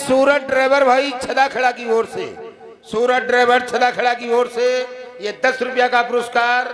सूरत driver भाई छदाखड़ा की ओर से, सूरत ड्राइवर छदाखड़ा की ओर से ये 10 रुपया का पुरस्कार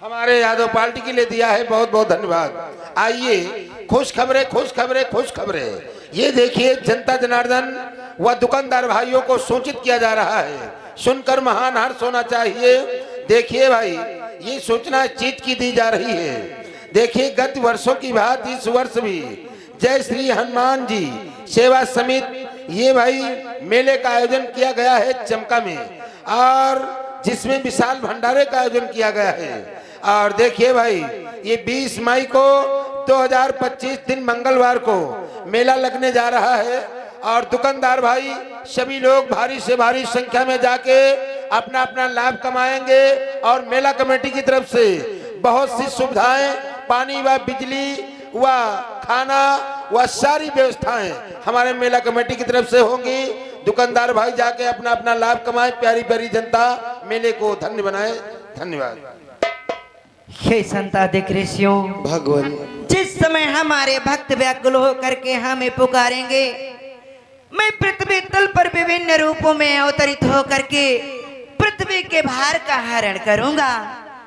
हमारे यादव पार्टी के लिए दिया है। बहुत बहुत धन्यवाद। आइए खुश खबरें, खुश खबरें, खुश खबरें। ये देखिए जनता जनार्दन व दुकानदार भाइयों को सूचित किया जा रहा है, सुनकर महान हर्ष होना चाहिए। देखिए भाई, ये सूचना जीत की दी जा रही है। देखिए गत वर्षों की बात इस वर्ष भी जय श्री हनुमान जी सेवा समिति ये भाई मेले का आयोजन किया गया है चमका में, और जिसमें विशाल भंडारे का आयोजन किया गया है। और देखिए भाई, ये 20 मई को 2025 दिन मंगलवार को मेला लगने जा रहा है, और दुकानदार भाई सभी लोग भारी से भारी संख्या में जाके अपना अपना लाभ कमाएंगे। और मेला कमेटी की तरफ से बहुत सी सुविधाएं, पानी व बिजली व खाना व सारी व्यवस्थाएं हमारे मेला कमेटी की तरफ से होंगी। दुकानदार भाई जाके अपना अपना लाभ कमाए, प्यारी प्यारी जनता मेले को धन्य बनाए। धन्यवाद। हे संताधिक ऋषियों, भगवान जिस समय हमारे भक्त व्याकुल होकर के हमें पुकारेंगे, मैं पृथ्वी तल पर विभिन्न रूपों में अवतरित होकर के पृथ्वी के भार का हरण करूंगा,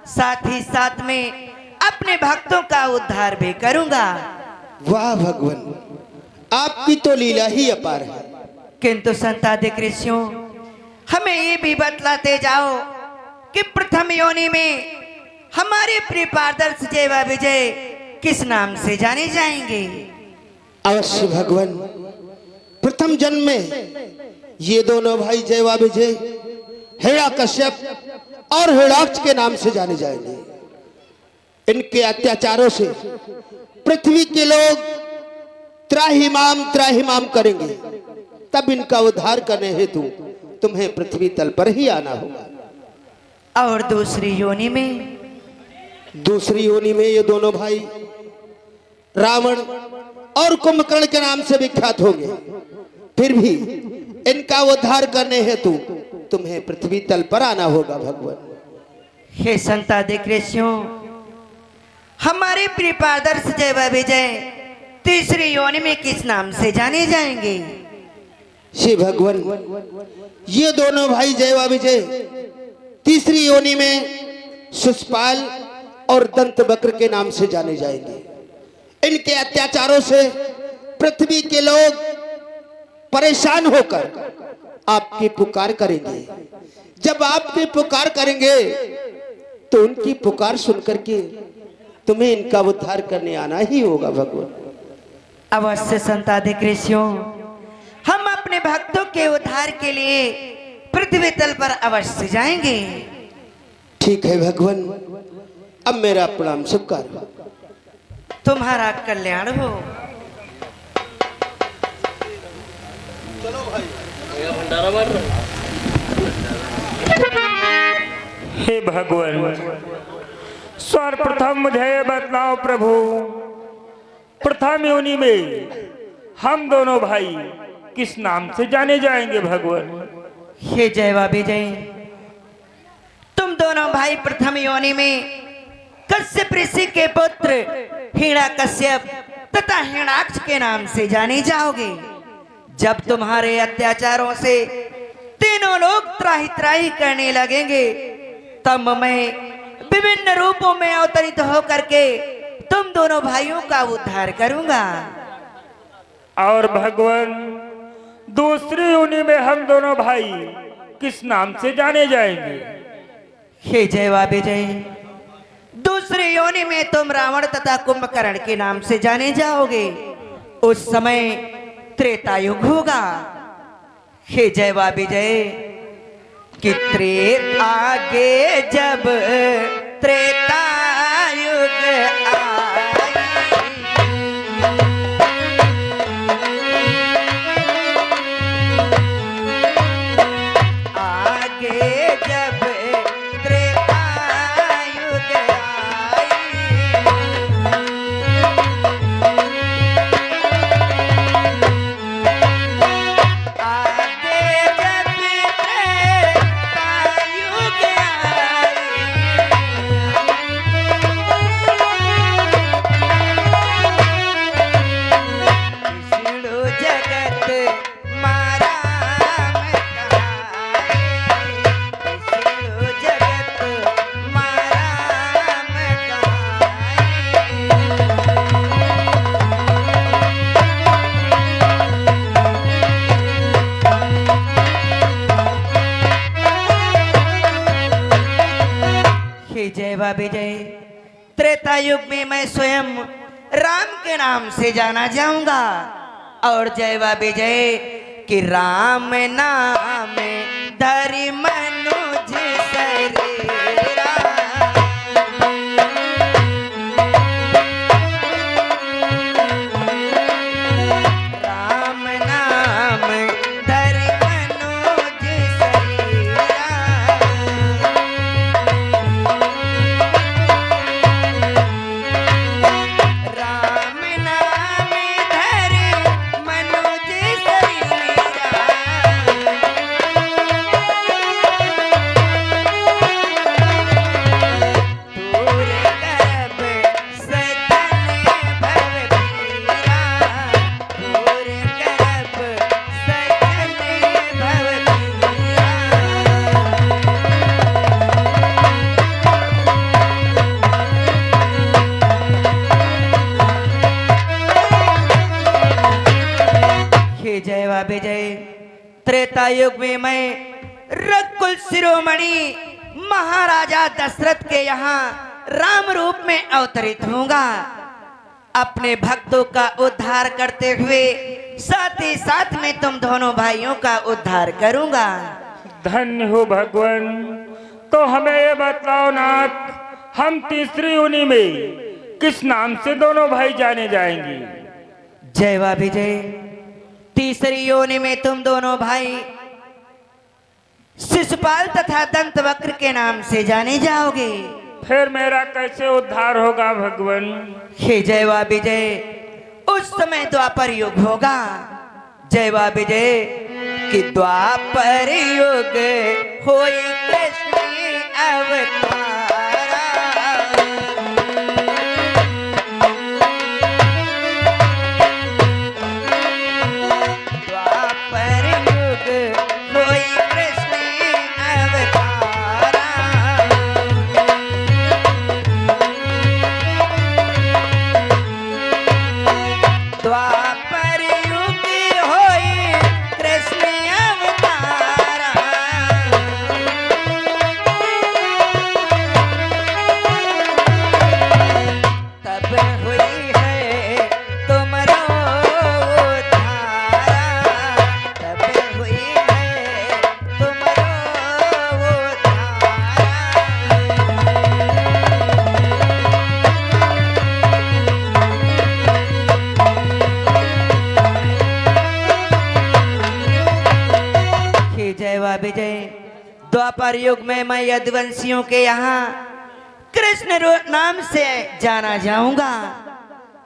साथ ही साथ में अपने भक्तों का उद्धार भी करूंगा। वाह भगवान, आपकी तो लीला ही अपार है। किंतु संताधिक ऋषियों, हमें ये भी बतलाते जाओ कि प्रथम योनि में हमारे प्रिय पारदर्श जय व विजय किस नाम से जाने जाएंगे? अवश्य भगवान, प्रथम जन्म में ये दोनों भाई जय व विजय हिरण्यकश्यप और हिरण्याक्ष के नाम से जाने जाएंगे। इनके अत्याचारों से पृथ्वी के लोग त्राहिमाम करेंगे, तब इनका उद्धार करने हेतु तुम्हें पृथ्वी तल पर ही आना होगा। और दूसरी योनि में? दूसरी योनि में ये दोनों भाई रावण और कुंभकर्ण के नाम से विख्यात होंगे। फिर भी इनका उद्धार करने हेतु तुम्हें पृथ्वी तल पर आना होगा भगवान। हे संताधिक ऋषियों, हमारे प्रिय पारदर्श जय व विजय तीसरी योनि में किस नाम से जाने जाएंगे? श्री भगवान, ये दोनों भाई जय व विजय तीसरी योनि में शिशुपाल और दंत वक्र के नाम से जाने जाएंगे। इनके अत्याचारों से पृथ्वी के लोग परेशान होकर आपकी पुकार करेंगे। जब आपकी पुकार करेंगे तो उनकी पुकार सुनकर के तुम्हें इनका उद्धार करने आना ही होगा भगवान। अवश्य संताधिक ऋषियों, हम अपने भक्तों के उद्धार के लिए पृथ्वी तल पर अवश्य जाएंगे। ठीक है भगवान, अब मेरा प्रणाम स्वीकार। तुम्हारा कल्याण हो। चलो भाई। हे भगवान, सर्वप्रथम मुझे बतलाओ प्रभु, प्रथम योनि में हम दोनों भाई किस नाम से जाने जाएंगे भगवान? हे जय व विजय, तुम दोनों भाई प्रथम योनि में कश्यप ऋषि के पुत्र हिरण्यकश्यप तथा हिरण्याक्ष के नाम से जाने जाओगे। जब तुम्हारे अत्याचारों से तीनों लोग त्राही त्राही करने लगेंगे, तब मैं विभिन्न रूपों में अवतरित होकर के तुम दोनों भाइयों का उद्धार करूंगा। और भगवान, दूसरी योनि में हम दोनों भाई किस नाम से जाने जाएंगे? हे जय व विजय, दूसरी योनि में तुम रावण तथा कुंभकर्ण के नाम से जाने जाओगे। उस समय त्रेतायुग होगा। हे जय व विजय, कि त्रेता आगे जब त्रेतायुग आगे जब त्रेतायुग आगे जब त्रेतायुग जय विजय। त्रेता युग में मैं स्वयं राम के नाम से जाना जाऊंगा और जय विजय कि राम नाम धरि मनुज शरीरा। राम नाम धरि मनुज शरीरा। राम नाम धरि मनुज शरीरा। दूर करब सजन भव पीरा। दूर करब सजन भव पीरा। हे जय विजय। त्रेता युग में मैं रघुकुल शिरोमणि महाराजा दशरथ के यहाँ राम रूप में अवतरित होऊंगा। अपने भक्तों का उद्धार करते हुए साथ ही साथ में तुम दोनों भाइयों का उद्धार करूंगा। धन्य हो भगवान। तो हमें ये बताओ नाथ, हम तीसरी योनि में किस नाम से दोनों भाई जाने जाएंगे? जय विजय। तीसरी योनि में तुम दोनों भाई शिशुपाल तथा दंत वक्र के नाम से जाने जाओगे। फिर मेरा कैसे उद्धार होगा भगवान? हे जय विजय, उस समय द्वापर युग होगा। जय विजय कि द्वापर युग होई कृष्ण अवतारा। द्वापर युग होई कृष्ण अवतारा। द्वापर युग होई कृष्ण अवतारा। तब हुई है तुमरो उद्धारा। तब हुई है तुमरो उद्धारा। हे जय विजय। द्वापर युग में मैं यदुवंशियों के यहाँ कृष्ण नाम से जाना जाऊंगा।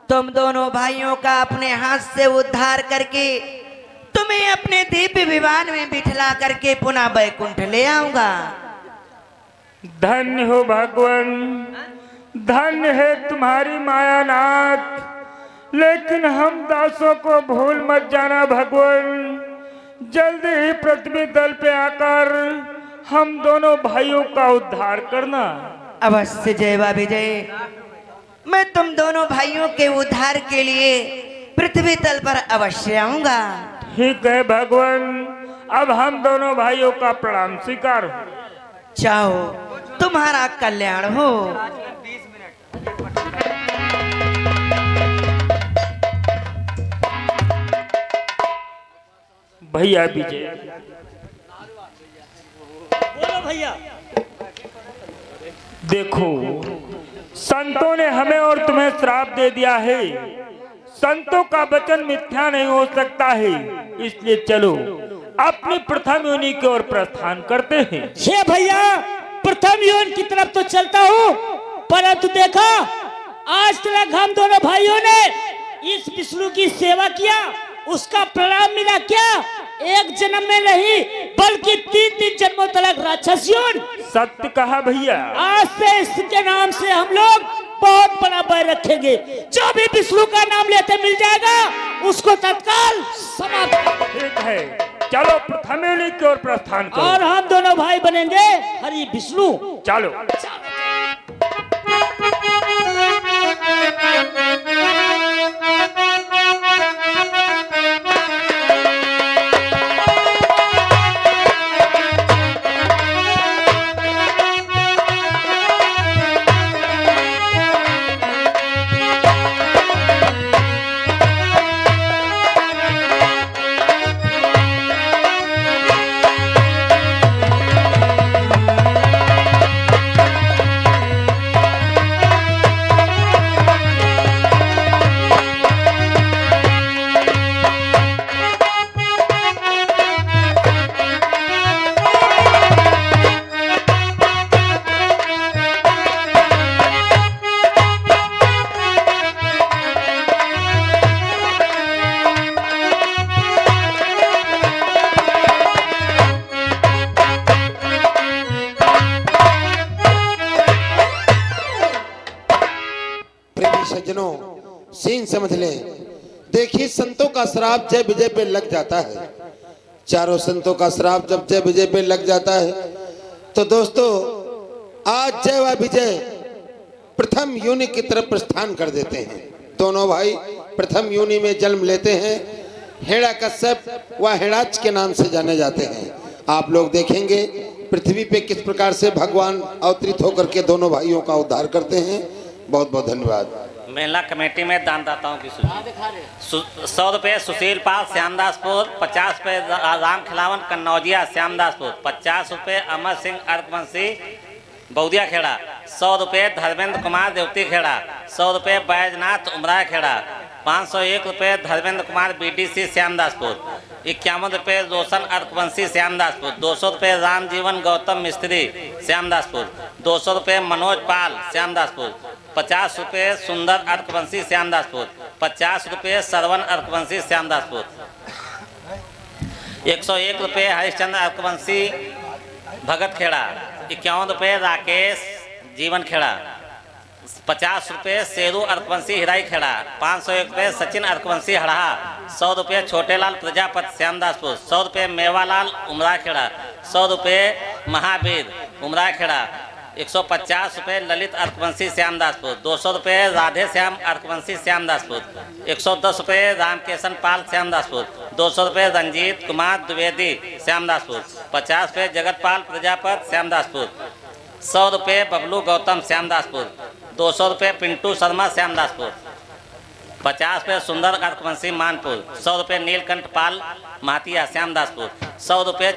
तुम दोनों भाइयों का अपने हाथ से उद्धार करके तुम्हें अपने दिव्य विमान में बिठला करके पुनः बैकुंठ ले आऊंगा। धन्य हो भगवान। धन्य है तुम्हारी मायानाथ। लेकिन हम दासों को भूल मत जाना भगवान। जल्दी ही पृथ्वी तल पे आकर हम दोनों भाइयों का उद्धार करना। अवश्य जय विजय। मैं तुम दोनों भाइयों के उद्धार के लिए पृथ्वी तल पर अवश्य आऊंगा। ठीक है भगवान। अब हम दोनों भाइयों का प्रणाम स्वीकार हो। जाओ, तुम्हारा कल्याण हो। भैया विजय। बोलो भैया। देखो, संतों ने हमें और तुम्हें श्राप दे दिया है। संतों का वचन मिथ्या नहीं हो सकता है। इसलिए चलो अपनी प्रथम योनि की ओर प्रस्थान करते हैं। हे भैया, प्रथम योनि की तरफ तो चलता हूँ, परंतु देखा आज तक हम दोनों भाइयों ने इस विष्णु की सेवा किया, उसका प्रणाम मिला क्या? एक जन्म में नहीं बल्कि 3-3 जन्मों तक राक्षस योनि। सत्य कहा भैया। आज से इसके नाम से हम लोग बहुत बड़ा बैर रखेंगे। जो भी विष्णु का नाम लेते मिल जाएगा उसको तत्काल समाप्त। ठीक है, चलो प्रथम योनि की ओर प्रस्थान करो। और हम दोनों भाई बनेंगे हरि विष्णु। चलो। सीन समझ लें। देखिए, संतों का श्राप जय विजय पे लग जाता है। चारों संतों का श्राप जब जय विजय पे लग जाता है तो दोस्तों आज जय व विजय प्रथम योनि की तरफ प्रस्थान कर देते हैं। दोनों भाई प्रथम योनि में जन्म लेते हैं। हिरण्यकश्यप व हिरण्याक्ष के नाम से जाने जाते हैं। आप लोग देखेंगे पृथ्वी पे किस प्रकार से भगवान अवतरित होकर के दोनों भाइयों का उद्धार करते हैं। बहुत बहुत धन्यवाद। महिला कमेटी में दानदाताओं की सूची। 100 रुपये सुशील पाल श्यामदासपुर, 50 रुपये राम खिलावन कन्नौजिया श्यामदासपुर, 50 रुपये अमर सिंह अर्कवंशी बौदिया खेड़ा, 100 रुपये धर्मेंद्र कुमार देवती खेड़ा, 100 रुपये बैजनाथ उमरा खेड़ा, 501 रुपये धर्मेंद्र कुमार बीडीसी श्यामदासपुर, 51 रुपये रोशन अर्कवंशी श्यामदासपुर, 200 रुपये रामजीवन गौतम मिस्त्री श्यामदासपुर, 200 रुपये मनोज पाल श्यामदासपुर, 50 रुपये सुंदर अर्कवंशी श्यामदासपुर, 50 रुपये सरवन अर्कवंशी श्यामदासपुर, 101 रुपये हरिश्चंद्र अर्कवंशी भगत खेड़ा, 51 रुपये राकेश जीवन खेड़ा, 50 रुपये शेरू अर्कवंशी हिराई खेड़ा, 501 रुपये सचिन अर्कवंशी हड़हा, 100 रुपये छोटेलाल प्रजापति श्यामदासपुर, 100 रुपये मेवालाल उमरा खेड़ा, 100 रुपये महावीर उमरा खेड़ा, 150 रुपये ललित अर्कवंशी श्यामदासपुर, 200 रुपये राधे श्याम अर्कवंशी श्यामदासपुर, 110 रुपये रामकेशन पाल श्यामदासपुर, 200 रुपये रंजीत कुमार द्विवेदी श्यामदासपुर, 50 रुपये जगतपाल प्रजापति श्यामदासपुर, 100 रुपये बबलू गौतम श्यामदासपुर, 200 रुपये पिंटू शर्मा श्यामदासपुर, 50 रुपये सुंदर अर्कवंशी मानपुर, 100 रुपये नीलकंठ पाल महातिया श्यामदासपुर, 100 रुपये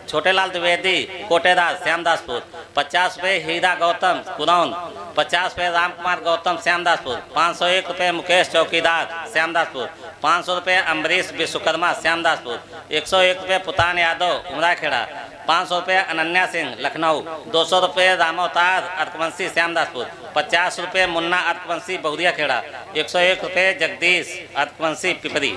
छोटेलाल द्विवेदी कोटेदार श्यामदासपुर, 50 रुपये हीरा गौतम कुरौन, 50 रुपये राम कुमार गौतम श्यामदासपुर, 501 रुपये मुकेश चौकीदार श्यामदासपुर, 500 रुपये अम्बरीश विश्वकर्मा श्यामदासपुर, 101 रुपये पुतान यादव उमराखेड़ा, 500 रुपये अनन्या सिंह लखनऊ, 200 रुपये रामोतार अर्कवंशी श्यामदासपुर, 50 रुपये मुन्ना अर्कवंशी बहुरिया खेड़ा, 101 रुपये जगदीश अर्कवंशी पिपरी।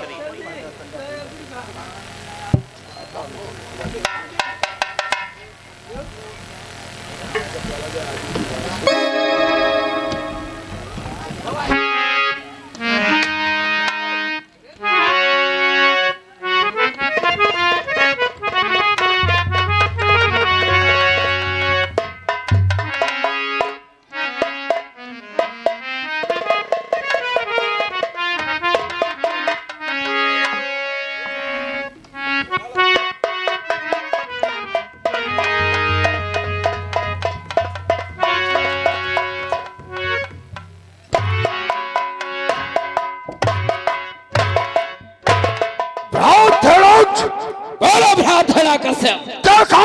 देखो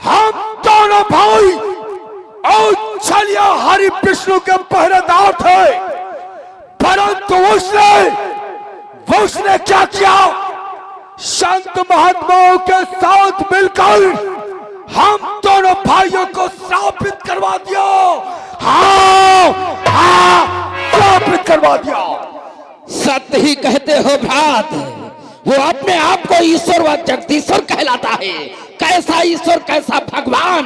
हम दोनों भाई और छलिया हरि विष्णु के पहरेदार थे, परंतु उसने क्या किया? संत महात्माओं के साथ मिलकर हम दोनों भाइयों को श्रापित करवा दिया। हाँ, श्रापित करवा दिया। सत्य ही कहते हो भ्रात, वो अपने आप को ईश्वर व जगदीश्वर कहलाता है। कैसा ईश्वर कैसा भगवान,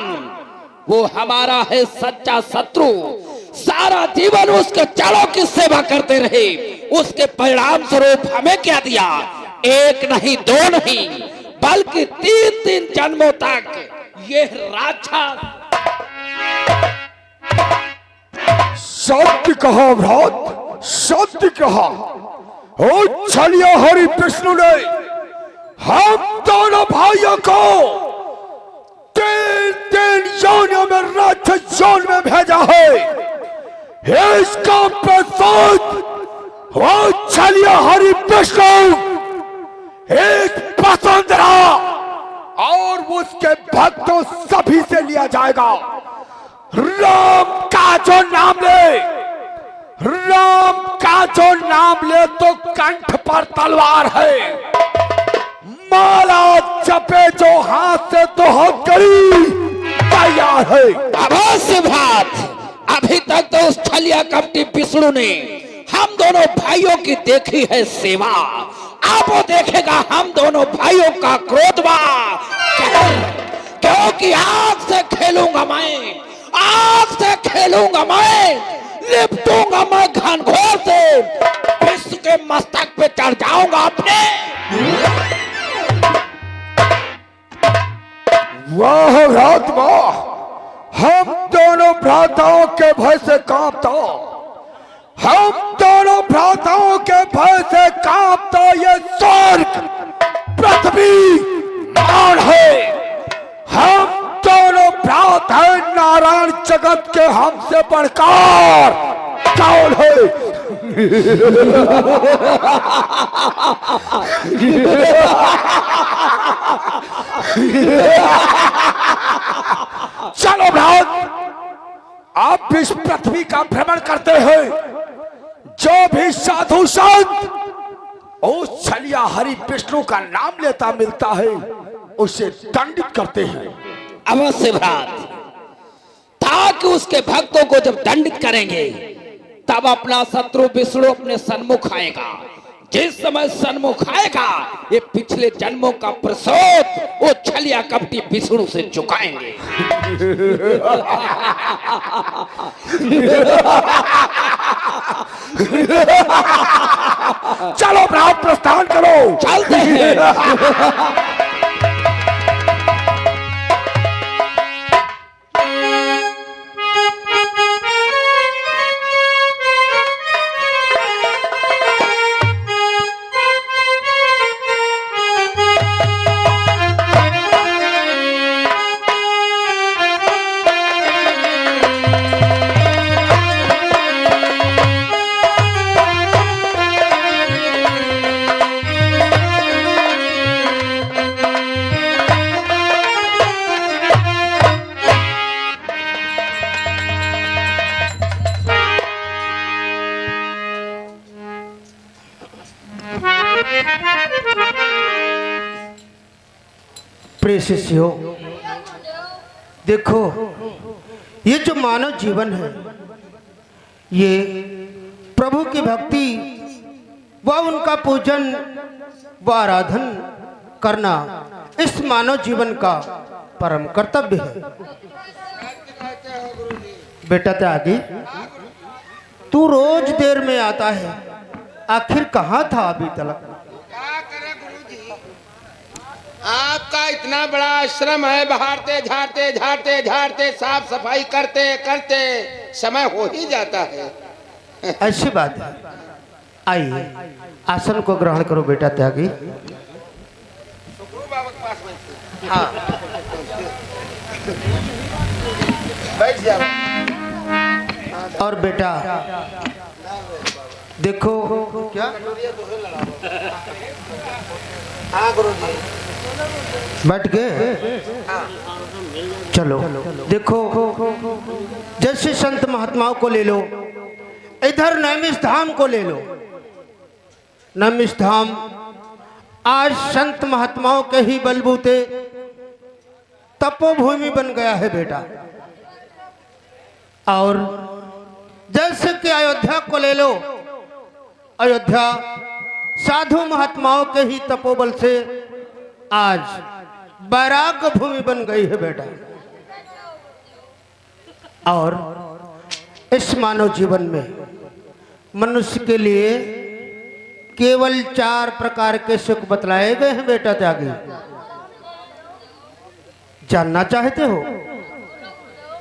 वो हमारा है सच्चा शत्रु। सारा जीवन उसके चरणों की सेवा करते रहे, उसके परिणाम स्वरूप हमें क्या दिया? एक नहीं दो नहीं बल्कि 3-3 जन्मों तक ये राक्षस। सत्य कहा भ्रात, सत्य कहा। ओ छलिया हरि विष्णु ने हम दोनों भाइयों को 3 योनियों में राक्षस योन में भेजा है। इसका प्रसूत वो छलिया हरि विष्णु एक वसुंधरा और उसके भक्तों सभी से लिया जाएगा। राम का जो नाम ले, राम का जो नाम ले तो कंठ पर तलवार है, माला जपे जो हाथ से तो हथकड़ी तैयार है। अवश्य भात, अभी तक तो उस छलिया कपटी विष्णु ने हम दोनों भाइयों की देखी है सेवा, अब वो देखेगा हम दोनों भाइयों का क्रोधवा। क्योंकि आग से खेलूंगा मैं, आग से खेलूंगा मैं, लिपटूंगा मैं घनघोर विश्व के मस्तक पे चढ़ जाऊंगा अपने। वाह रात वाह, हम दोनों भ्राताओं के भय से कांपता, हम दोनों भ्राताओं के भय से कांपता ये स्वर्ग पृथ्वी मान है। हम दोनों भ्रात हैं नारायण जगत के, हमसे बढ़कर कौन है? चलो भ्रात, आप इस पृथ्वी का भ्रमण करते हैं, जो भी साधु संत उस छलिया हरि विष्णु का नाम लेता मिलता है उसे दंडित करते हैं। अवश्य भ्रात, ताकि उसके भक्तों को जब दंडित करेंगे तब अपना शत्रु विष्णु अपने सन्मुख आएगा। जिस समय सन्मुख आएगा ये पिछले जन्मों का प्रसोद वो छलिया कपटी विष्णु से चुकाएंगे। चलो भ्रात, प्रस्थान करो। चलते हैं। प्रिय शिष्यों, देखो ये जो मानव जीवन है ये प्रभु की भक्ति व उनका पूजन व आराधन करना इस मानव जीवन का परम कर्तव्य है। बेटा त्यागी, तू रोज देर में आता है, आखिर कहाँ था अभी तक? क्या करें गुरुजी, आपका इतना बड़ा आश्रम है, बहारते झाड़ते झाड़ते झाड़ते साफ सफाई करते करते समय हो ही जाता है। ऐसी बात है। आइए आसन को ग्रहण करो बेटा त्यागी। हाँ, बैठ जाओ। और बेटा देखो क्या, हाँ गुरुजी, बैठ गए? चलो देखो, जैसे संत महात्माओं को ले लो, इधर नैमिष धाम को ले लो। नैमिष धाम आज संत महात्माओं के ही बलबूते तपोभूमि बन गया है बेटा। और जैसे कि अयोध्या को ले लो, अयोध्या साधु महात्माओं के ही तपोबल से आज बैराग भूमि बन गई है बेटा। और इस मानव जीवन में मनुष्य के लिए केवल 4 प्रकार के सुख बतलाए गए हैं बेटा त्यागी। जानना चाहते हो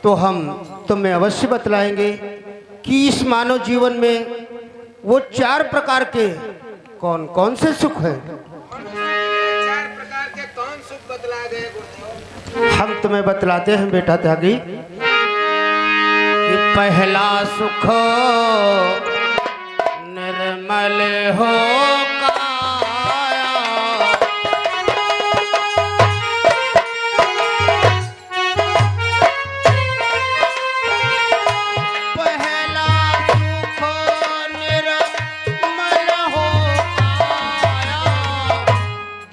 तो हम तुम्हें अवश्य बतलाएंगे कि इस मानव जीवन में वो 4 प्रकार के कौन कौन से सुख हैं। 4 प्रकार के कौन सुख बतलाए गए गुरुजी? हम तुम्हें बतलाते हैं बेटा त्यागी कि पहला सुख निर्मल हो काया, पहला सुख निर्मल हो काया,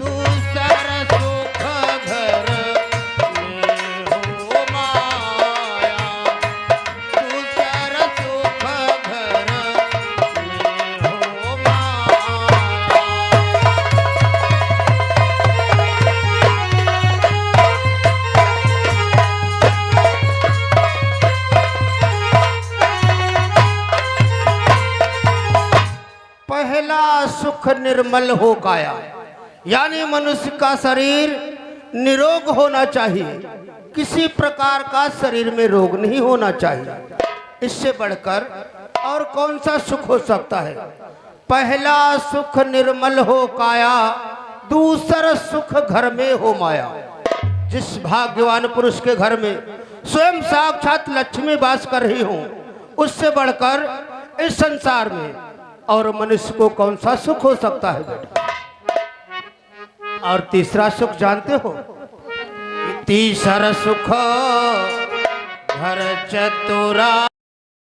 दूसरा सुख घर में हो माया, दूसरा सुख घर में हो माया। निर्मल हो काया, यानी मनुष्य का शरीर निरोग होना चाहिए, किसी प्रकार का शरीर में रोग नहीं होना चाहिए। इससे बढ़कर और कौन सा सुख हो सकता है? पहला सुख निर्मल हो काया, दूसरा सुख घर में हो माया। जिस भाग्यवान पुरुष के घर में स्वयं साक्षात लक्ष्मी वास कर रही हो, उससे बढ़कर इस संसार में और मनुष्य को कौन सा सुख हो सकता है बेटा? और तीसरा सुख जानते हो? तीसरा सुख घर चतुरा